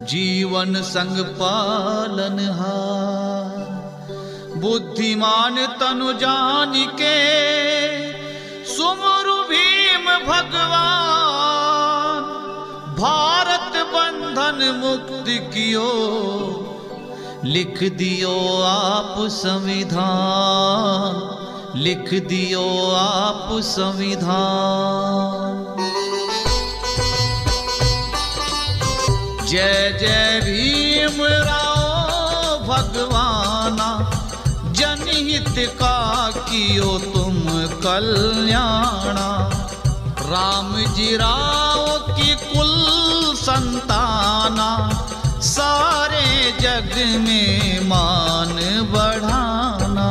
जीवन संग पालनहार, बुद्धिमान तनु जान के सुमरु भीम भगवान। भारत बंधन मुक्त कियो, लिख दियो आप संविधान, लिख दियो आप संविधान। जय जय भीम राव भगवाना, जनहित का कियो तुम कल्याणा। राम जी राव की कुल संताना, सारे जग में मान बढ़ाना।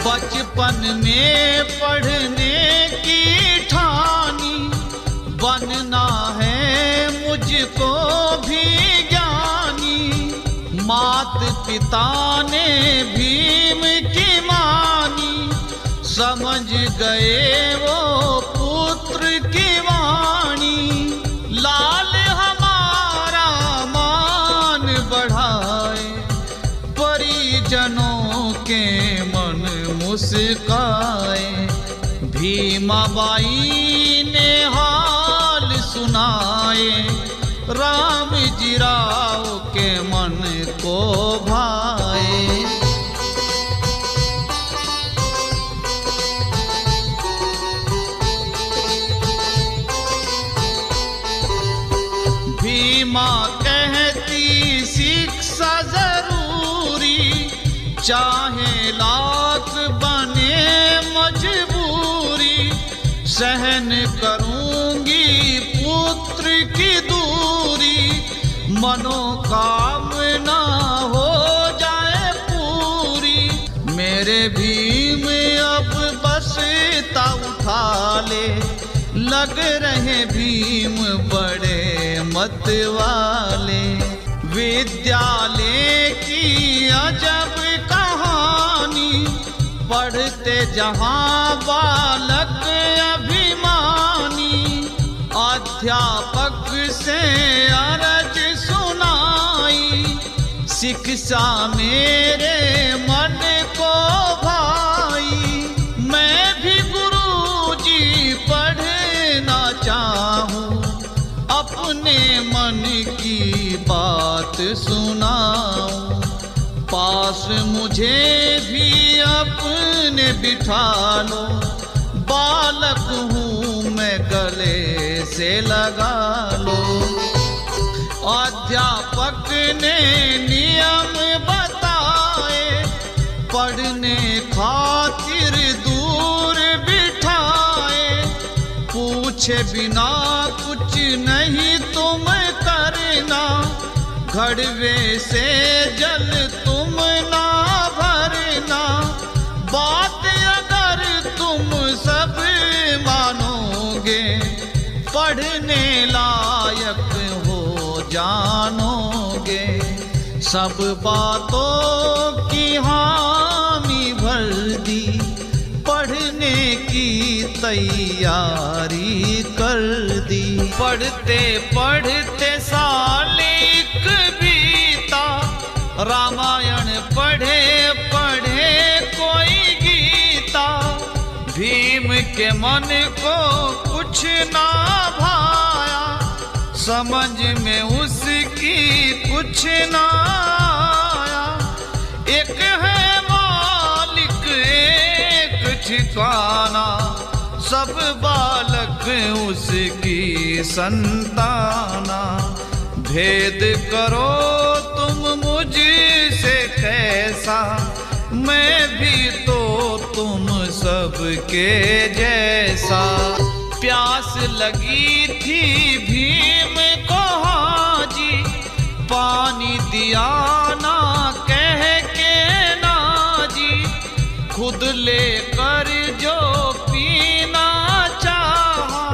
बचपन में पढ़ने की ठानी, बनना है मुझको भी ज्ञानी। मात पिता ने भीम की मानी, समझ गए वो पुत्र की वाणी। लाल हमारा मान बढ़ाए, परिजनों के मन मुस्काए। भीमाबाई ने हाल सुनाए, राम जी राव के मन को भाए। भीमा कहती शिक्षा जरूरी, चाहे लाख बने मजबूरी। सहन करूंगी पुत्र की दूरी, मनोकामना हो जाए पूरी। मेरे भीम अब बस्ता उठा ले, लग रहे भीम बड़े मत वाले। विद्यालय की अजब कहानी, पढ़ते जहां बालक अभिमानी। अध्यापक से अरज सुनाई, शिक्षा मेरे मन को भाई। मैं भी गुरुजी पढ़ना चाहूं, अपने मन की बात सुनाऊं। पास मुझे भी अपने बिठा लो, बालक हूँ मैं गले से लगा लो। अध्यापक ने नियम बताए, पढ़ने खातिर दूर बिठाए। पूछे बिना कुछ नहीं तुम करना, घड़वे से जल तुम ना भरना। बात अगर तुम सब मानोगे, पढ़ने लायक हो जानोगे। सब बातों की हामी भर दी, पढ़ने की तैयारी कर दी। पढ़ते पढ़ते साल एक बीता, रामायण पढ़े पढ़े कोई गीता। भीम के मन को कुछ ना भाया, समझ में उसकी कुछ ना आया। एक है मालिक एक ठिकाना, सब बालक उसकी संताना। भेद करो तुम मुझसे कैसा, मैं भी तो तुम सबके जैसा। प्यास लगी थी भीम को हाजी, पानी दिया ना कह के ना जी। खुद लेकर जो पीना चाहा,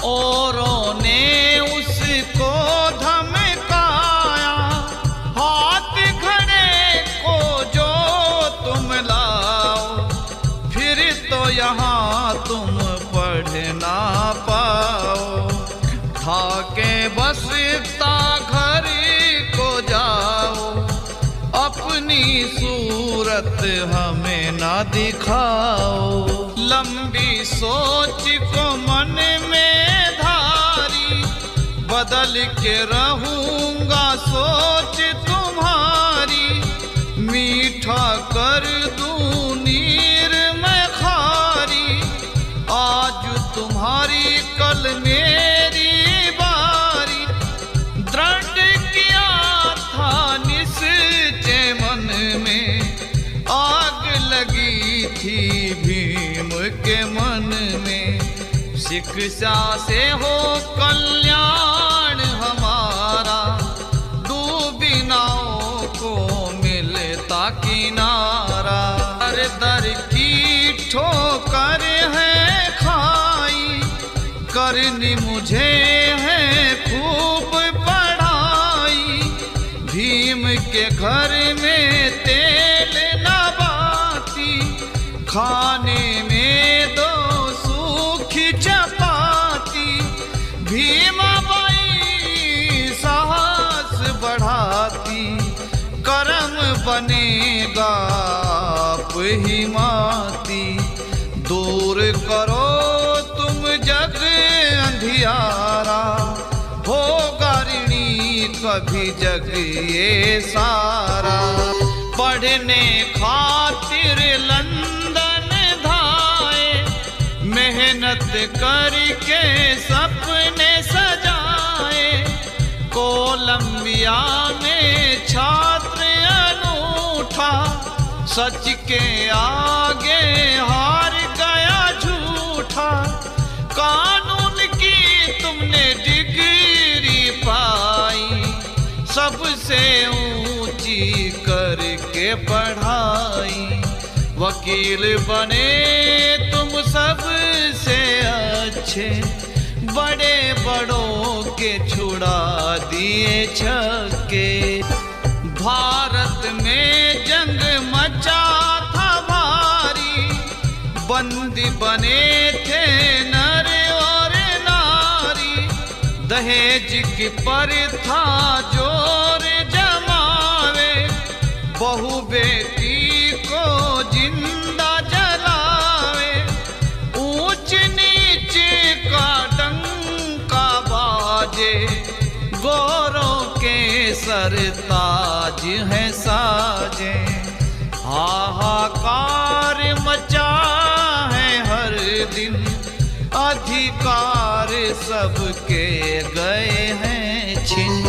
औरों ने उसको धमकाया। हाथ खड़े को जो तुम ला यहाँ तुम पढ़ ना पाओ, ठाके बस ता घर को जाओ, अपनी सूरत हमें ना दिखाओ। लंबी सोच को मन में धारी, बदल के रहूंगा सोच तुम्हारी, मीठा कर दूं नीर मैं खारी, आज तुम्हारी कल मेरी बारी। दृढ़ किया था निश्चय मन में, आग लगी थी भीम के मन में, शिक्षा से हो कल्याण हमारा, डूबी नाव को मिलता किनारा। दर दर की ठोकर है खाई, करनी मुझे है खूब पढ़ाई, भीम के घर में तेल न बाती, खाने में दो सूखी चपाती, भीमाबाई साहस बढ़ाती, करम बनेगा आप ही माती। दूर करो तुम जग अंधियारा, होगा ऋणी कभी जग ये सारा। पढ़ने खातिर लंदन धाए, मेहनत करके सपने सजाए, कोलंबिया में छात्र अनूठा, सच के आगे हार गया झूठा। कानून की तुमने डिग्री पाई, सबसे ऊंची करके पढ़ाई, वकील बने तुम सबसे अच्छे, बड़े बड़ों के छुड़ा दिए छक्के। भारत में जंग मचा था भारी, बंदी बने थे नर और नारी, दहेज की प्रथा जोर जमावे, बहू बेटी को जिंदा जलावे, ऊंच नीच का डंका बाजे, गोरों के सरताज है साजे। हाहाकार मचा है हर दिन, अधिकार सबके गए हैं छिन।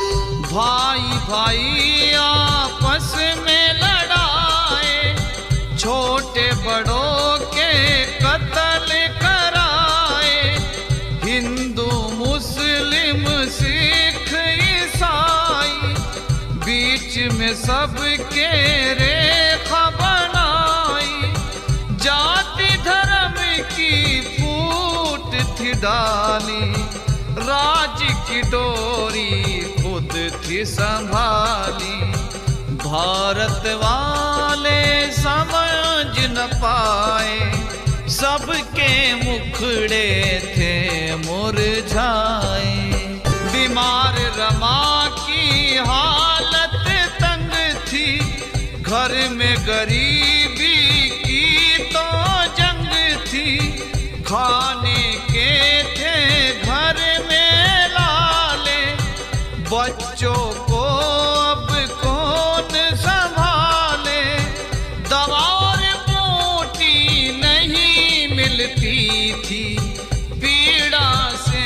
भाई भाई आपस में लड़ाए, छोटे बड़ों के कत्ल कराए, हिंदू मुस्लिम सिख ईसाई, बीच में सबके रेखा बनाई, जाति धर्म की फूट थी डाली, राज की डोरी खुद थी संभाली। भारत वाले समझ न पाए, सबके मुखड़े थे मुरझाए। बीमार रमा की हालत तंग थी, घर में गरीबी की तो जंग थी, खाने के थे घर में लाले, बच्चों को अब कौन संभाले, दवा और बूटी नहीं मिलती थी, पीड़ा से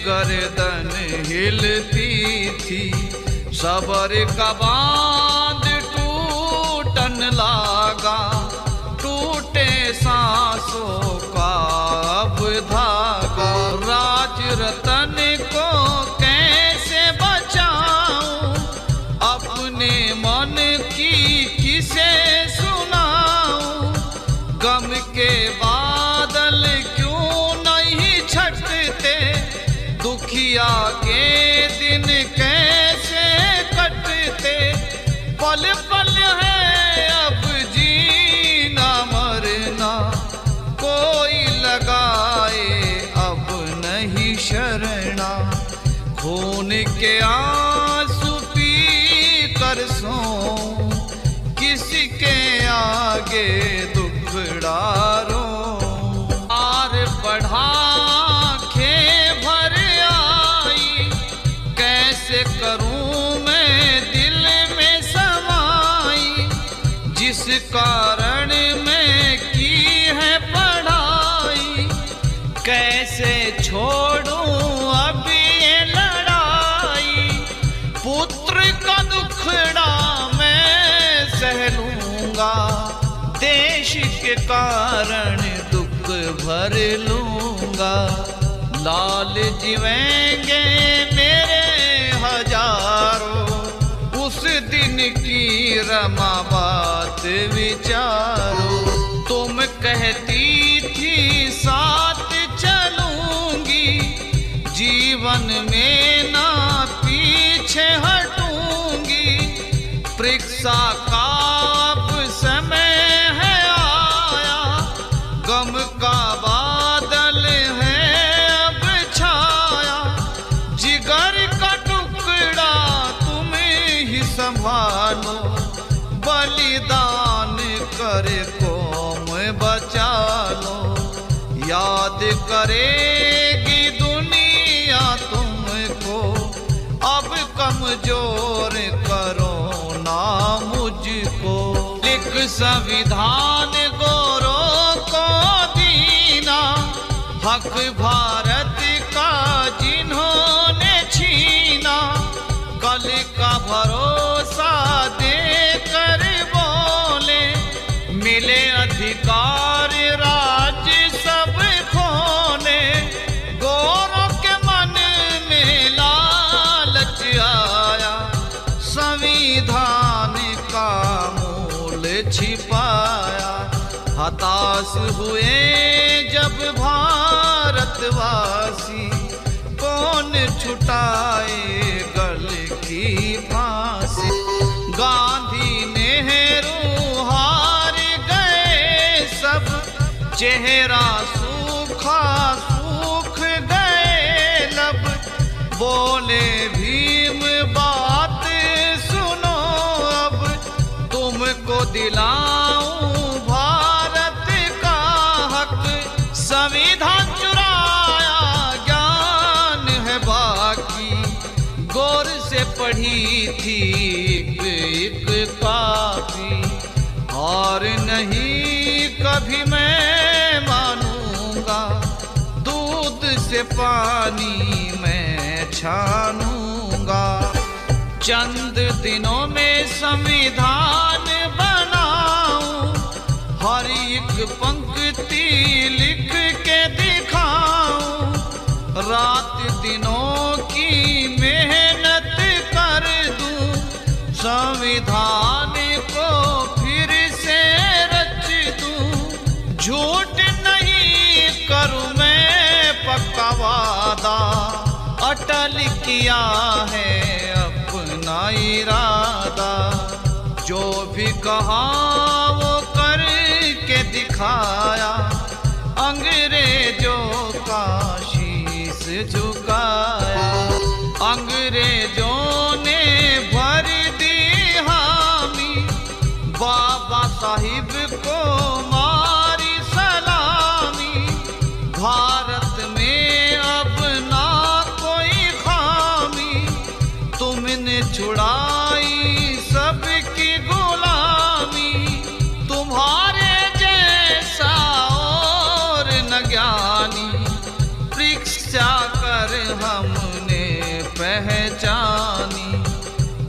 गर्दन हिलती थी, सबर का बांध टूटन लागा, टूटे सांसों का अब धागा। राज रतन को कैसे बचाऊं, अपने मन की किसे सुनाऊं, गम के बादल क्यों नहीं छटते, दुखिया के दिन कैसे कटते, पल पल है अब जीना मरना, को के आंसू पी कर सोऊं, किसके आगे दुखड़ारो। आर बढ़ा के भर आई, कैसे करूं मैं दिल में समाई, जिस कारण मैं की है पढ़ाई। कैसे छोड़ूं अब ये लड़ाई, पुत्र का दुखड़ा मैं सह लूंगा, देश के कारण दुख भर लूंगा। लाल जीवेंगे मेरे हजारों, उस दिन की रमा बात विचारो। तुम कहती थी साथ चलूंगी, जीवन में ना पीछे हटूंगी। परीक्षा का अब समय है आया, गम का बादल है अब छाया। जिगर का टुकड़ा तुम ही संभालो, बलिदान कर कौम बचा लो। याद करेगी दुनिया तुमको, अब कमजोर करो ना मुझको। लिख संविधान गोरों को दीना, हक भारत का जिन्होंने छीना। कल का भरोसा देकर बोले, मिले अधिकार राज सब खोले। गोरों के मन में लालच आया, संविधान का मूल छिपाया। हताश हुए जब भारतवासी, कौन छुटाए गल की फांसी। गांधी नेहरू हार गए सब, चेहरा सूखा सूख गए लब। बोले भीम बात सुनो अब, तुमको दिलाऊं भारत का हक। संविधान चुराया ज्ञान है बाकी, गौर से पढ़ी थी एक काफी। और नहीं कभी मैं मानूंगा, दूध से पानी मैं छानूंगा। चंद दिनों में संविधान बनाऊं, हर एक पंक्ति लिख के दिखाऊं। रात दिनों की मेहनत कर दूं, संविधान को फिर से रच दूं। झूठ नहीं करूं मैं पक्का वादा, अटल किया है अपना इरादा। जो भी कहा वो करके दिखाया, अंग्रेजों का शीश झुकाया। अंग्रेजों ने भर दी हामी, बाबा साहिब को मारी सलामी। भारत में अब ना कोई खामी, तुमने छुड़ाई सबकी गुलामी। तुम्हारे जैसा और न ज्ञानी, परीक्षा कर हमने पहचानी।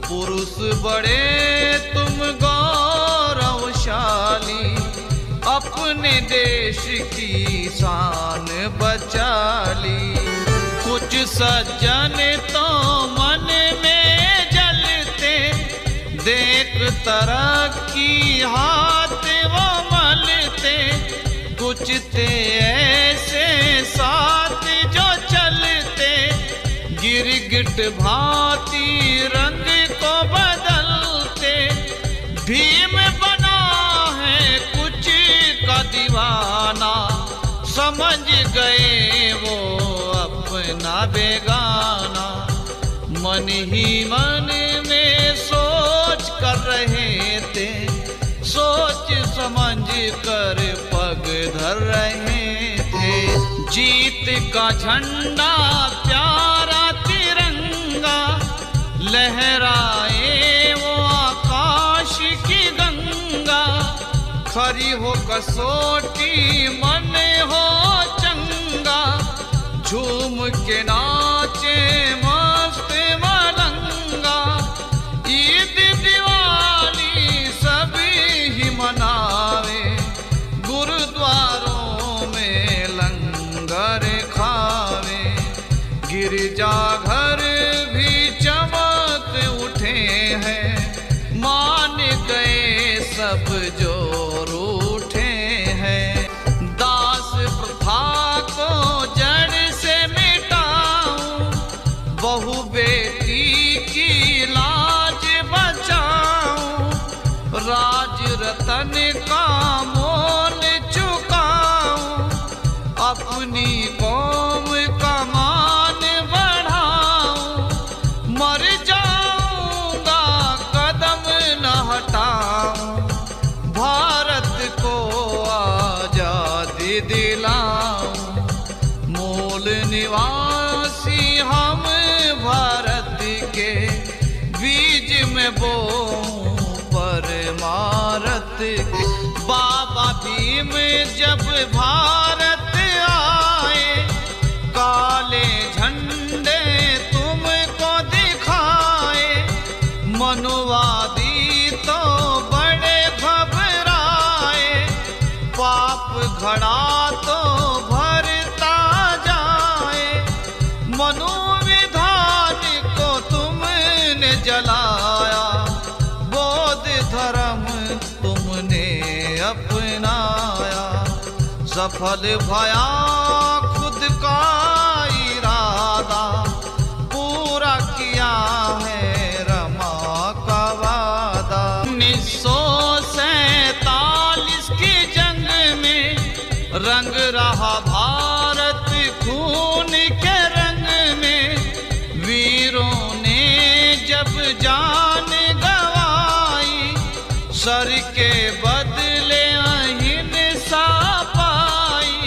पुरुष बड़े तुम गौरवशाली, अपने देश की शान बचा ली। कुछ सज्जन तो मन में जलते, देख तरक्की हाथ वो मलते। कुछ थे ऐसे साथ जो चलते, गिरगिट भांति रंग को बदलते। भीम बना है कुछ का दीवाना, समझ गए वो अपना बेगाना। मन ही मन में सोच कर रहे थे, सोच समझ कर पग धर रहे थे। जीत का झंडा प्यारा तिरंगा लहराए वो आकाश की गंगा। खरी हो कसौटी मन हो चंगा, झूम के नाचे मस्त मलंगा। ईद दिवाली सभी ही मनावे, गुरुद्वारों में लंगर खावे। गिरजाघर भी चमक उठे हैं, मान गए सब जो रूठे हैं। दास प्रथा को जड़ से मिटाऊं, बहू बेटी की लाज बचाऊं। राज रतन का मोल चुकाऊं, अपनी कौम का मान बढ़ाऊं। मर जाऊंगा कदम न हटाऊं, भारत को आजादी दिलाऊं। मूल निवासी हम भारत के, बीज में बोऊं परमारत के। बाबा भीम जब भारत आए, काले झंडे तुमको दिखाए। मनुवादी तो बड़े घबराए, पाप घड़ा तो भरता जाए। मनुविधान को तुमने जलाया, बौद्ध धर्म तुमने अपनाया। सफल भया खुद का इरादा, पूरा किया है रमा का वादा। 1947 की जंग में रंग रहा भारत खून के रंग में। वीरों ने जब जान गवाई, सर के बदले अहिंसा पाई।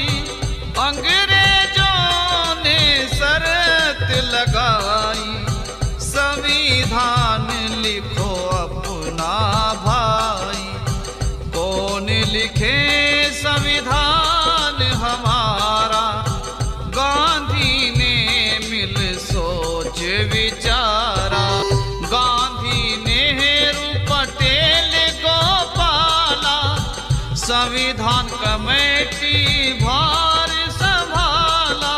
अंग्रेजों ने शर्त लगाई, संविधान लिखो अपना भाई। कौन लिखे संविधान हमारा, गांधी ने मिल सोच विचारा। गांधी नेहरू पटेल गोपाला, संविधान कमेटी भार संभाला।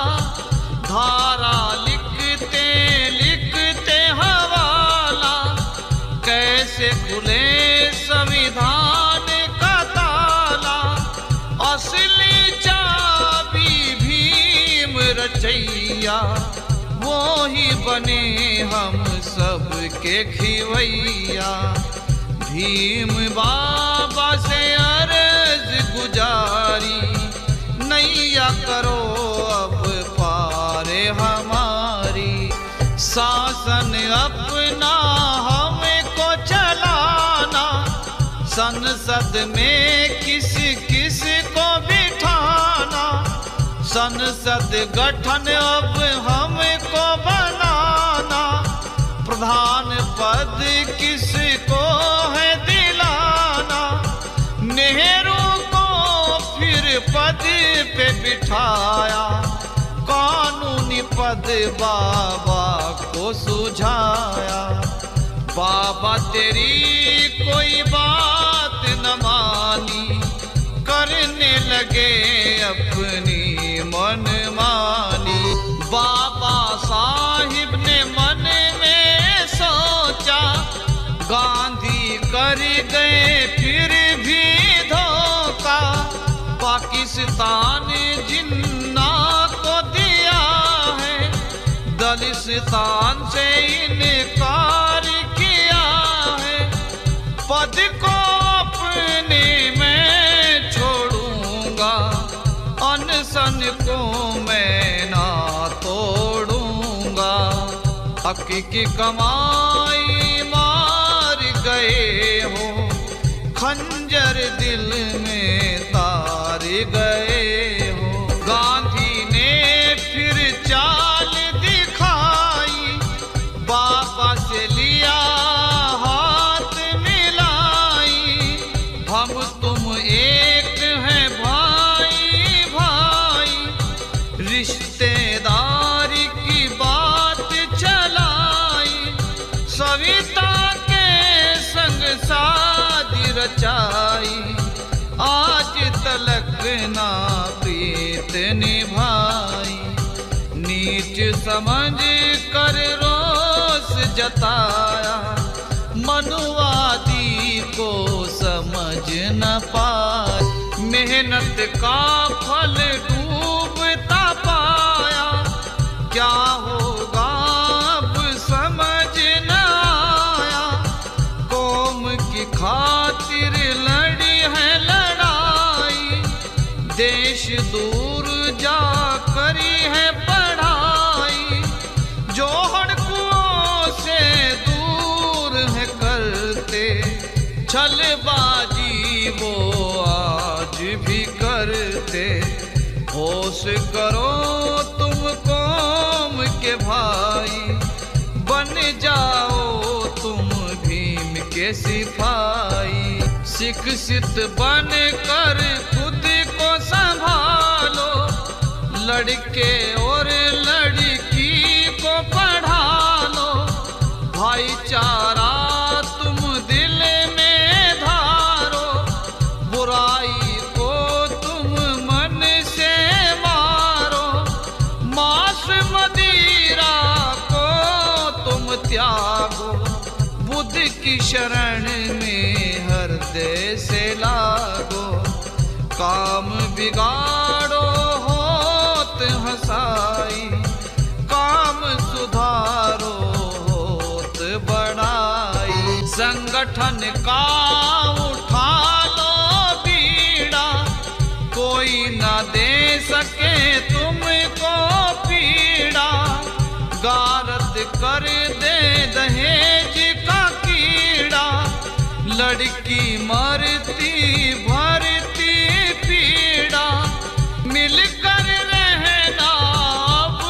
धारा लिखते लिखते हवाला, कैसे खुले संविधान का ताला। असली चाबी भीम रचैया, वो ही बने हम सब के खिवैया। भीम बाबा से अर्ज गुजारी, नैया करो अब पारे हमारी। शासन अपना हमको चलाना, संसद में किस किस को बिठाना। संसद गठन अब हमको बनाना, प्रधान पद किसको है दिलाना। नेहरू को फिर पद पे बिठाया, कानूनी पद बाबा को सुझाया। बाबा तेरी कोई बात न मानी, करने लगे अपनी मनमानी। बाबा साहिब ने मन में सोचा, गांधी कर गए फिर भी धोखा। पाकिस्तान जिन्ना को दिया है, दलिस्तान से इनकार किया है। पद को अपने मैं छोड़ूंगा, अनशन को मैं ना तोड़ूंगा। हक की कमाई मार गए हो, खंजर दिल में तार गए हो। गांधी ने फिर चाल दिखाई, बाबा से लिया हाथ मिलाई, हम तुम एक हैं भाई भाई, रिश्तेदारी की बात चलाई, सविता के संग शादी रचाई, आज तलक ना प्रीत निभाई, नीच समझ कर रोष जताया, मनुवादी को समझ न पाया, मेहनत का फल डूबता पाया, क्या होगा अब समझ न आया, कौम की खातिर लड़ी है लड़ाई, देश दूर जा करी है पढ़ाई, जो हड़कुओं से दूर है करते, छलबाजी वो आज भी करते, होश करो तुम कौम के भाई, बन जाओ तुम भीम के सिपाही, शिक्षित बन कर खुद को संभालो, लड़के और लड़की को पढ़ा लो, भाईचारा तुम दिल में धारो, बुराई को तुम मन से मारो, मांस मदिरा को तुम त्यागो, बुद्ध की शरण में हृदय से लागो, काम बिगाड़ो होत हंसाई, काम सुधारो होत बढ़ाई, संगठन का उठा लो बीड़ा, कोई न दे सके तुमको पीड़ा, गारद कर दे दहेज का कीड़ा, लड़की मरती भरती पीड़ा, मिलकर रहना अब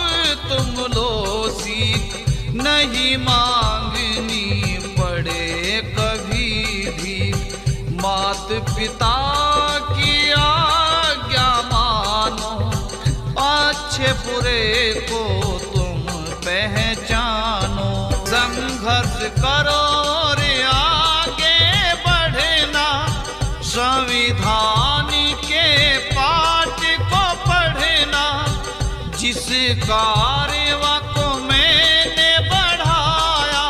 तुम लो सीख, नहीं मांगनी पड़े कभी भी, मात पिता की आज्ञा मानो, अच्छे बुरे को तुम पहचानो, संघर्ष करो और आगे बढ़ना, संविधान के पाठ को पढ़ना, जिस कारवा को मैंने बढ़ाया,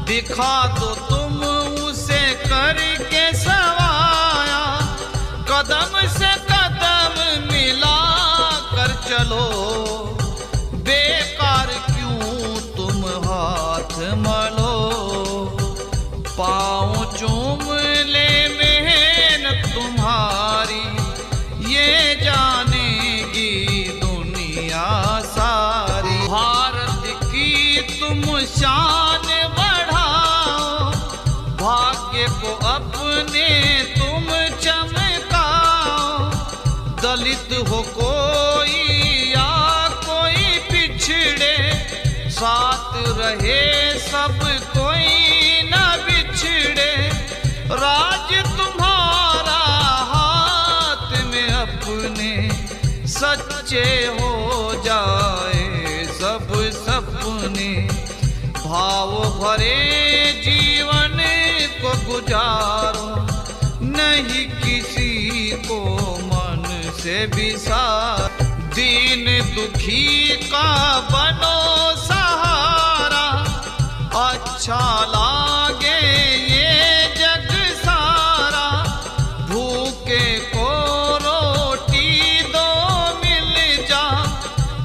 दिखा दो तुम उसे करके सवाया, कदम से कदम मिला कर चलो, बेकार क्यों तुम हाथ मलो, पाँव चूम ले मेहनत तुम्हारी, ये जानेगी दुनिया सारी, भारत की तुम शान बढ़ाओ, भाग्य को अपने तुम चमकाओ, दलित हो कोई या कोई पिछड़े, साथ रहे सब कोई न बिछड़े, राज तुम्हारा हाथ में अपने, सच्चे हो जाए सब सपने, भाव भरे जीवन को गुजारो, नहीं किसी को मन से विसार, दीन दुखी का बनो सहारा, अच्छा लागे ये जग सारा, भूखे को रोटी दो मिल जा,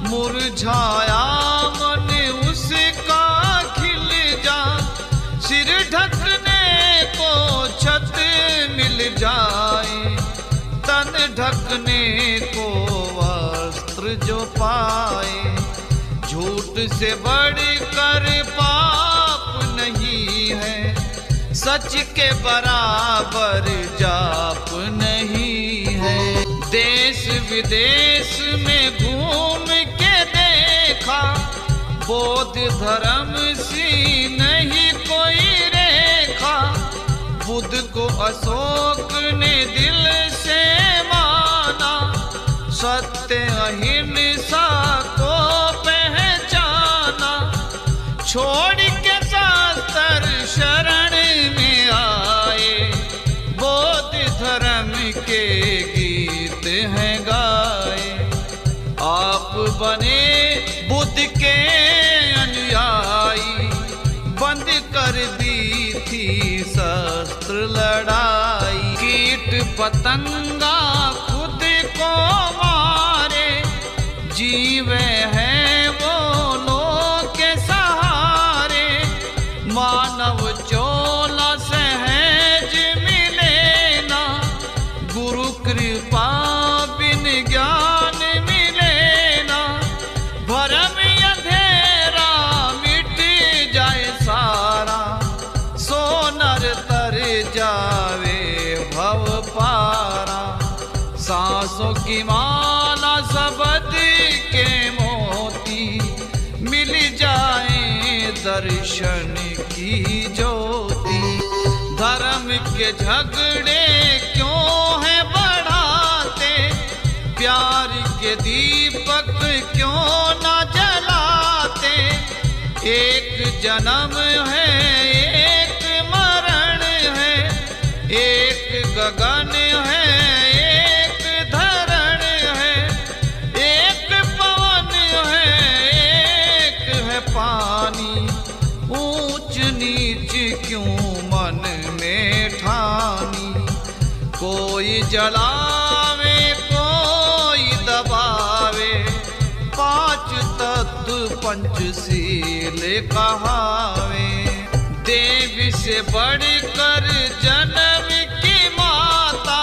मुरझाया मन उसका खिल जा, सिर ढकने को छत मिल जाए, तन ढकने को वस्त्र जो पाए, झूठ से बढ़कर पाप नहीं है, सच के बराबर जाप नहीं है। देश विदेश में घूम के देखा, बौद्ध धर्म सी नहीं कोई रेखा। बुद्ध को अशोक ने दिल से माना, सत्य अहिंसा को पहचाना। छोड़ के शास्त्र शरण में आए, बौद्ध धर्म के गीत हैं गाए। आप बने बुद्ध के अनुयायी, बंद कर दी थी शस्त्र लड़ाई। कीट पतंगा खुद को मारे, जीवे हैं वो लोग के सहारे। मानव चोला सहज मिले ना, गुरु कृपा बिन ज्ञान मिले ना। भरम अंधेरा मिट जाए सारा, सोनर तर जावे भव पारा। सांसों की माला शब्द के मोती, मिल जाए दर्शन की ज्योति। धर्म के झगड़े क्यों है बढ़ाते, प्यार के दीपक क्यों न जलाते। एक जन्म है एक मरण है, एक गगन है एक धरण है। एक पवन है एक है पानी, ऊंच नीच क्यों मन में ठानी। कोई जलावे कोई दबावे, पांच तत्व पंचशील कहावे। देवी से बढ़कर जन्म की माता,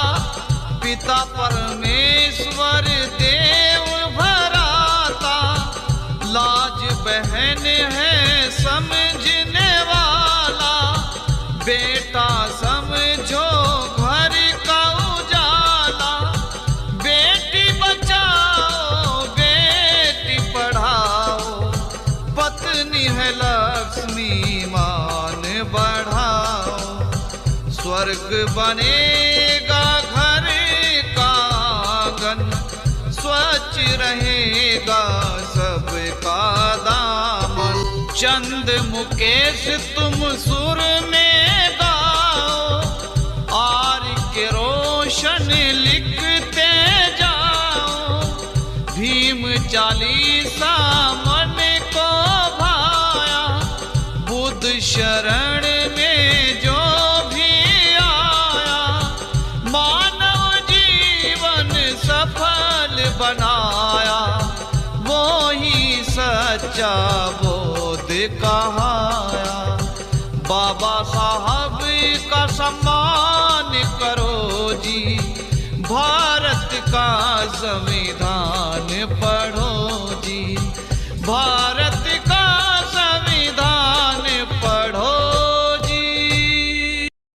पिता परमेश्वर देव भराता। लाज बहन है समझने वाला, बेटा समझो घर का उजाला। बेटी बचाओ बेटी पढ़ाओ, पत्नी है लक्ष्मी मान बढ़ाओ। स्वर्ग बनेगा घर का आंगन, स्वच्छ रहेगा सबका दामन। चंद मुकेश तुम सुर में गाओ, आर के रोशन लिखते जाओ। भीम चालीसा मन को भाया, बुद्ध शरण में जो भी आया। मानव जीवन सफल बनाया, वो ही सच्चा बोध कहाया। बाबा साहब का सम्मान करो जी, भारत का संविधान पढ़ो जी। भारत